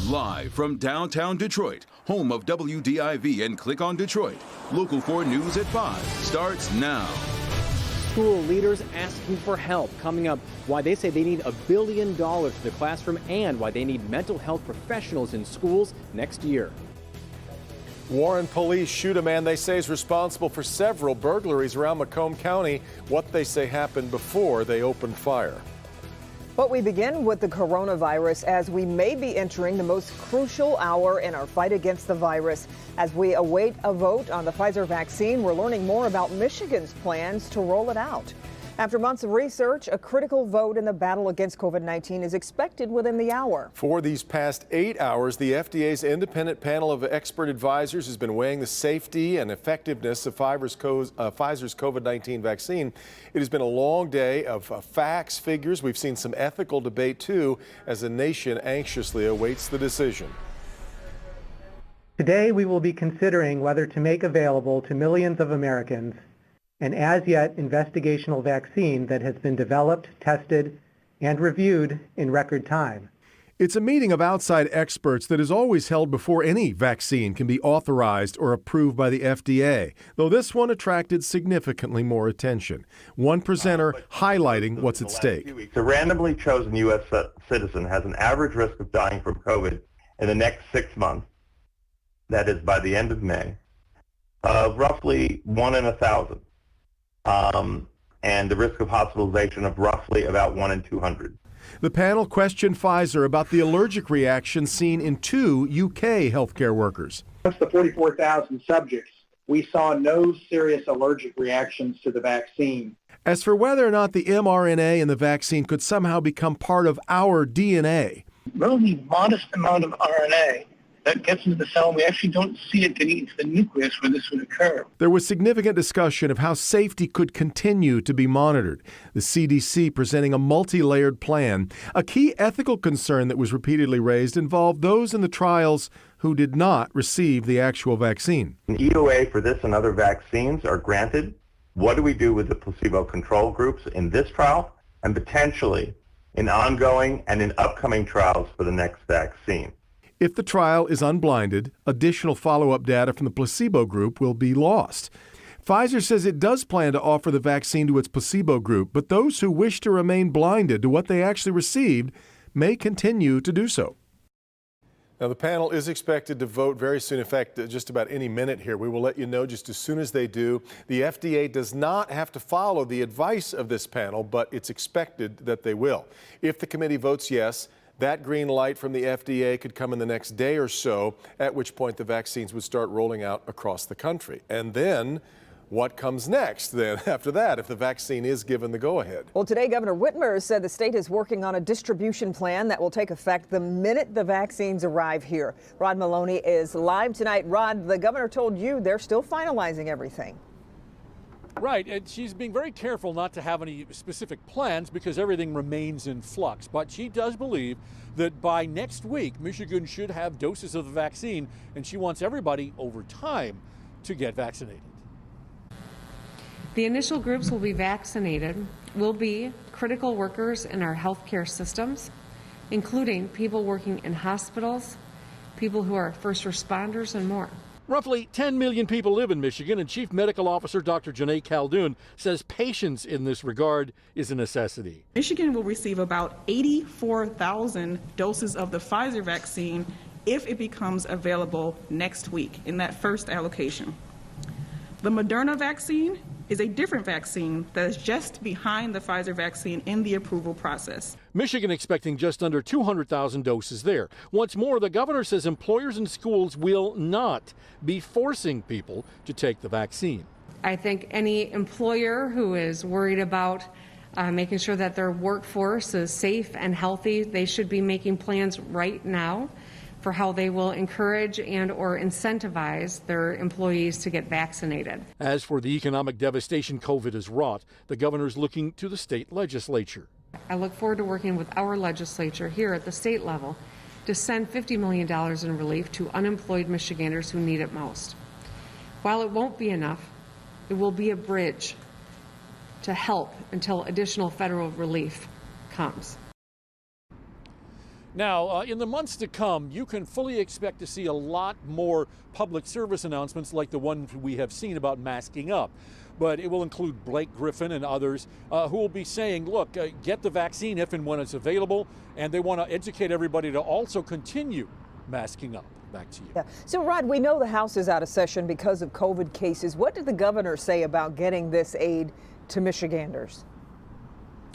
Live from downtown Detroit, home of WDIV and Click on Detroit, Local 4 News at 5 starts now. School leaders asking for help. Coming up, why they say they need $1 billion to the classroom and why they need mental health professionals in schools next year. Warren police shoot a man they say is responsible for several burglaries around Macomb County. What they say happened before they opened fire. But we begin with the coronavirus as we may be entering the most crucial hour in our fight against the virus. As we await a vote on the Pfizer vaccine, we're learning more about Michigan's plans to roll it out. After months of research, a critical vote in the battle against COVID-19 is expected within the hour. For these past 8 hours, the FDA's independent panel of expert advisors has been weighing the safety and effectiveness of Pfizer's COVID-19 vaccine. It has been a long day of facts, figures. We've seen some ethical debate, too, as the nation anxiously awaits the decision. Today, we will be considering whether to make available to millions of Americans an as-yet investigational vaccine that has been developed, tested, and reviewed in record time. It's a meeting of outside experts that is always held before any vaccine can be authorized or approved by the FDA, though this one attracted significantly more attention. One presenter highlighting what's at stake. A randomly chosen U.S. citizen has an average risk of dying from COVID in the next 6 months, that is by the end of May, of roughly 1 in 1,000. And the risk of hospitalization of roughly about 1 in 200. The panel questioned Pfizer about the allergic reaction seen in 2 UK healthcare workers. Amongst the 44,000 subjects, we saw no serious allergic reactions to the vaccine. As for whether or not the mRNA in the vaccine could somehow become part of our DNA. Relatively modest amount of RNA that gets into the cell, and we actually don't see it getting into the nucleus where this would occur. There was significant discussion of how safety could continue to be monitored. The CDC presenting a multi-layered plan. A key ethical concern that was repeatedly raised involved those in the trials who did not receive the actual vaccine. An EUA for this and other vaccines are granted. What do we do with the placebo control groups in this trial and potentially in ongoing and in upcoming trials for the next vaccine? If the trial is unblinded, additional follow-up data from the placebo group will be lost. Pfizer says it does plan to offer the vaccine to its placebo group, but those who wish to remain blinded to what they actually received may continue to do so. Now, the panel is expected to vote very soon. In fact, just about any minute here. We will let you know just as soon as they do. The FDA does not have to follow the advice of this panel, but it's expected that they will. If the committee votes yes, that green light from the FDA could come in the next day or so, at which point the vaccines would start rolling out across the country. And then what comes next then after that if the vaccine is given the go-ahead? Well, today Governor Whitmer said the state is working on a distribution plan that will take effect the minute the vaccines arrive here. Rod Maloney is live tonight. Rod, the governor told you they're still finalizing everything. Right, and she's being very careful not to have any specific plans because everything remains in flux. But she does believe that by next week, Michigan should have doses of the vaccine, and she wants everybody over time to get vaccinated. The initial groups will be vaccinated will be critical workers in our healthcare systems, including people working in hospitals, people who are first responders, and more. Roughly 10 million people live in Michigan, and Chief Medical Officer Dr. Janae Caldoun says patience in this regard is a necessity. Michigan will receive about 84,000 doses of the Pfizer vaccine if it becomes available next week in that first allocation. The Moderna vaccine is a different vaccine that is just behind the Pfizer vaccine in the approval process. Michigan expecting just under 200,000 doses there. Once more, the governor says employers and schools will not be forcing people to take the vaccine. I think any employer who is worried about making sure that their workforce is safe and healthy, they should be making plans right now for how they will encourage and or incentivize their employees to get vaccinated. As for the economic devastation COVID has wrought, the governor is looking to the state legislature. I look forward to working with our legislature here at the state level to send $50 million in relief to unemployed Michiganders who need it most. While it won't be enough, it will be a bridge to help until additional federal relief comes. Now, in the months to come, you can fully expect to see a lot more public service announcements like the one we have seen about masking up. But it will include Blake Griffin and others who will be saying, look, get the vaccine if and when it's available, and they want to educate everybody to also continue masking up. Back to you. Yeah. So, Rod, we know the House is out of session because of COVID cases. What did the governor say about getting this aid to Michiganders?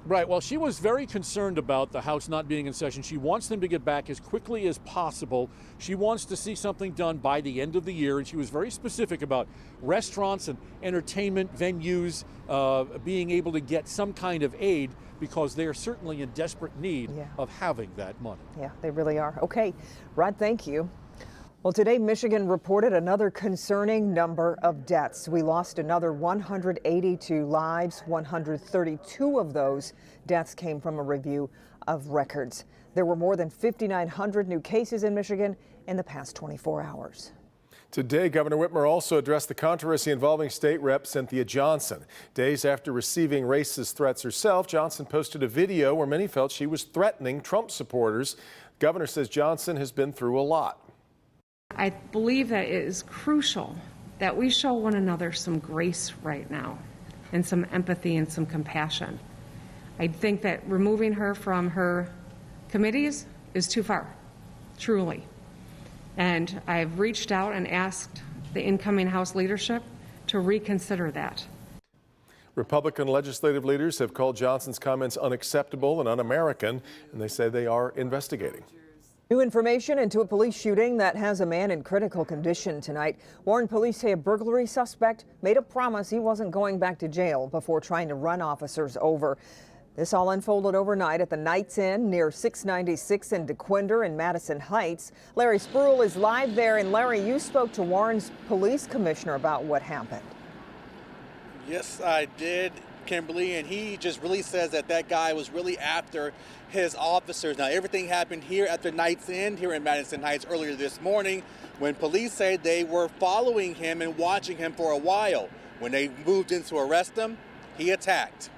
Right. Well, she was very concerned about the House not being in session. She wants them to get back as quickly as possible. She wants to see something done by the end of the year. And she was very specific about restaurants and entertainment venues being able to get some kind of aid because they are certainly in desperate need of having that money. Yeah, they really are. Okay. Rod, thank you. Well, today, Michigan reported another concerning number of deaths. We lost another 182 lives. 132 of those deaths came from a review of records. There were more than 5,900 new cases in Michigan in the past 24 hours. Today, Governor Whitmer also addressed the controversy involving State Rep Cynthia Johnson. Days after receiving racist threats herself, Johnson posted a video where many felt she was threatening Trump supporters. The governor says Johnson has been through a lot. I believe that it is crucial that we show one another some grace right now and some empathy and some compassion. I think that removing her from her committees is too far, truly. And I've reached out and asked the incoming House leadership to reconsider that. Republican legislative leaders have called Johnson's comments unacceptable and un-American, and they say they are investigating. New information into a police shooting that has a man in critical condition tonight. Warren police say a burglary suspect made a promise he wasn't going back to jail before trying to run officers over. This all unfolded overnight at the Knights Inn near 696 in DeQuinder in Madison Heights. Larry Spruill is live there. And Larry, you spoke to Warren's police commissioner about what happened. Yes, I did, Kimberly, and he just really says that that guy was really after his officers. Now, everything happened here at the Knights Inn here in Madison Heights earlier this morning when police say they were following him and watching him for a while. When they moved in to arrest him, he attacked.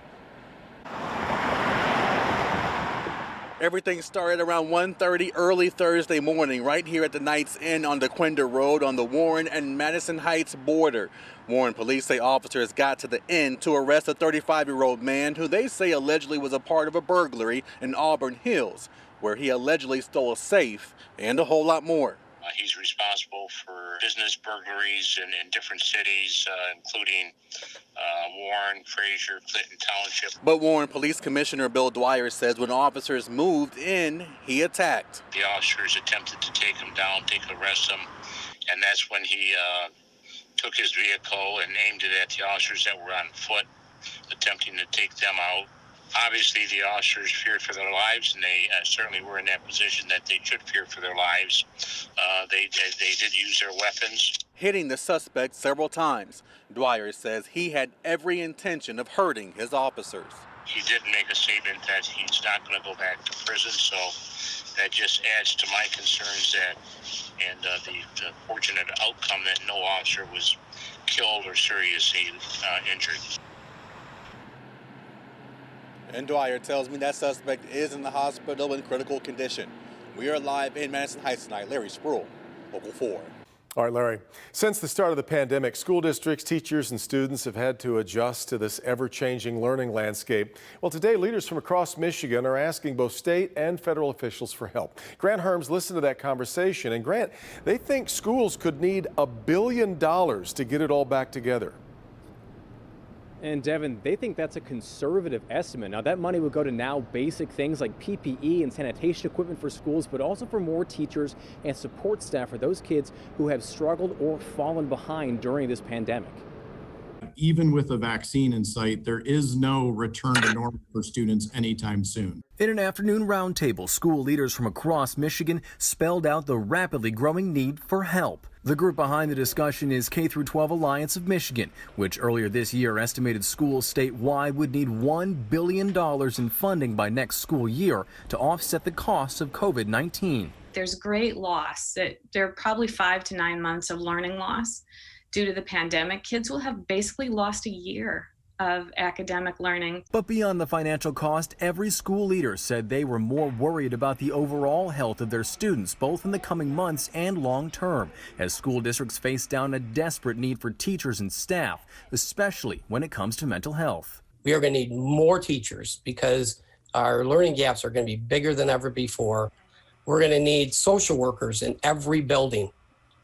Everything started around 1:30 early Thursday morning right here at the Knights Inn on DeQuinder Road on the Warren and Madison Heights border. Warren police say officers got to the inn to arrest a 35-year-old man who they say allegedly was a part of a burglary in Auburn Hills, where he allegedly stole a safe and a whole lot more. He's responsible for business burglaries in different cities, including Warren, Fraser, Clinton Township. But Warren Police Commissioner Bill Dwyer says when officers moved in, he attacked. The officers attempted to take him down, arrest him, and that's when he took his vehicle and aimed it at the officers that were on foot, attempting to take them out. Obviously, the officers feared for their lives, and they certainly were in that position that they should fear for their lives. They did use their weapons. Hitting the suspect several times. Dwyer says he had every intention of hurting his officers. He did make a statement that he's not going to go back to prison, so that just adds to my concerns and the fortunate outcome that no officer was killed or seriously injured. And Dwyer tells me that suspect is in the hospital in critical condition. We are live in Madison Heights tonight. Larry Spruill, Local 4. All right, Larry. Since the start of the pandemic, school districts, teachers, and students have had to adjust to this ever-changing learning landscape. Well, today, leaders from across Michigan are asking both state and federal officials for help. Grant Herms listened to that conversation. And Grant, they think schools could need $1 billion to get it all back together. And Devin, they think that's a conservative estimate. Now, that money would go to now basic things like PPE and sanitation equipment for schools, but also for more teachers and support staff for those kids who have struggled or fallen behind during this pandemic. Even with a vaccine in sight, there is no return to normal for students anytime soon. In an afternoon roundtable, school leaders from across Michigan spelled out the rapidly growing need for help. The group behind the discussion is K-12 Alliance of Michigan, which earlier this year estimated schools statewide would need $1 billion in funding by next school year to offset the costs of COVID-19. There's great loss. There are probably 5 to 9 months of learning loss due to the pandemic. Kids will have basically lost a year of academic learning. But beyond the financial cost, every school leader said they were more worried about the overall health of their students, both in the coming months and long term, as school districts face down a desperate need for teachers and staff, especially when it comes to mental health. We are going to need more teachers because our learning gaps are going to be bigger than ever before. We're going to need social workers in every building.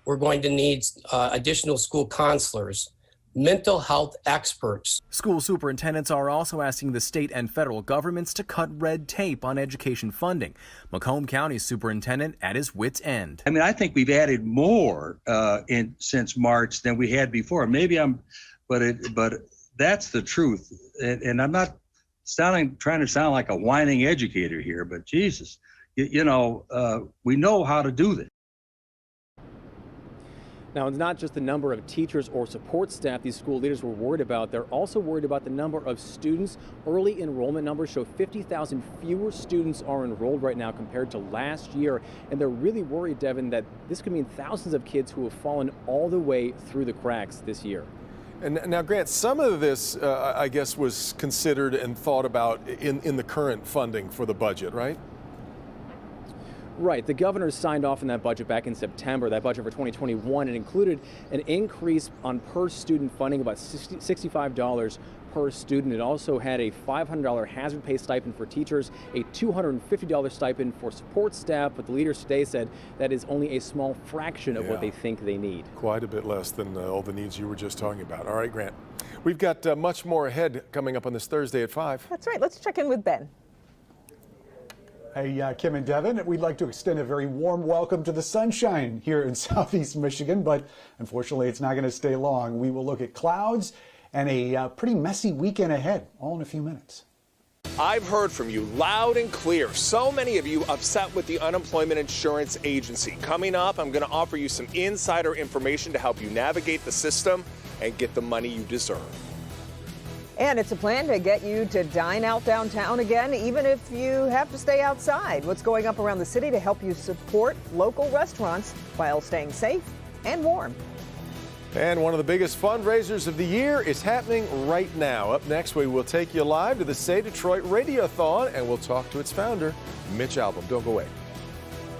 We're going to need additional school counselors, mental health experts. School superintendents are also asking the state and federal governments to cut red tape on education funding. Macomb County superintendent at his wit's end. I mean, I think we've added more since March than we had before. But that's the truth. And I'm not trying to sound like a whining educator here, but Jesus, we know how to do this. Now, it's not just the number of teachers or support staff these school leaders were worried about. They're also worried about the number of students. Early enrollment numbers show 50,000 fewer students are enrolled right now compared to last year. And they're really worried, Devin, that this could mean thousands of kids who have fallen all the way through the cracks this year. And now, Grant, some of this, I guess, was considered and thought about in the current funding for the budget, right? Right. The governor signed off on that budget back in September, that budget for 2021. It included an increase on per student funding, about $65 per student. It also had a $500 hazard pay stipend for teachers, a $250 stipend for support staff. But the leaders today said that is only a small fraction of what they think they need. Quite a bit less than all the needs you were just talking about. All right, Grant. We've got much more ahead coming up on this Thursday at 5. That's right. Let's check in with Ben. Hey, Kim and Devin, we'd like to extend a very warm welcome to the sunshine here in Southeast Michigan, but unfortunately it's not going to stay long. We will look at clouds and a pretty messy weekend ahead, all in a few minutes. I've heard from you loud and clear. So many of you upset with the Unemployment Insurance Agency. Coming up, I'm going to offer you some insider information to help you navigate the system and get the money you deserve. And it's a plan to get you to dine out downtown again, even if you have to stay outside. What's going up around the city to help you support local restaurants while staying safe and warm. And one of the biggest fundraisers of the year is happening right now. Up next, we will take you live to the Say Detroit Radiothon, and we'll talk to its founder, Mitch Albom. Don't go away.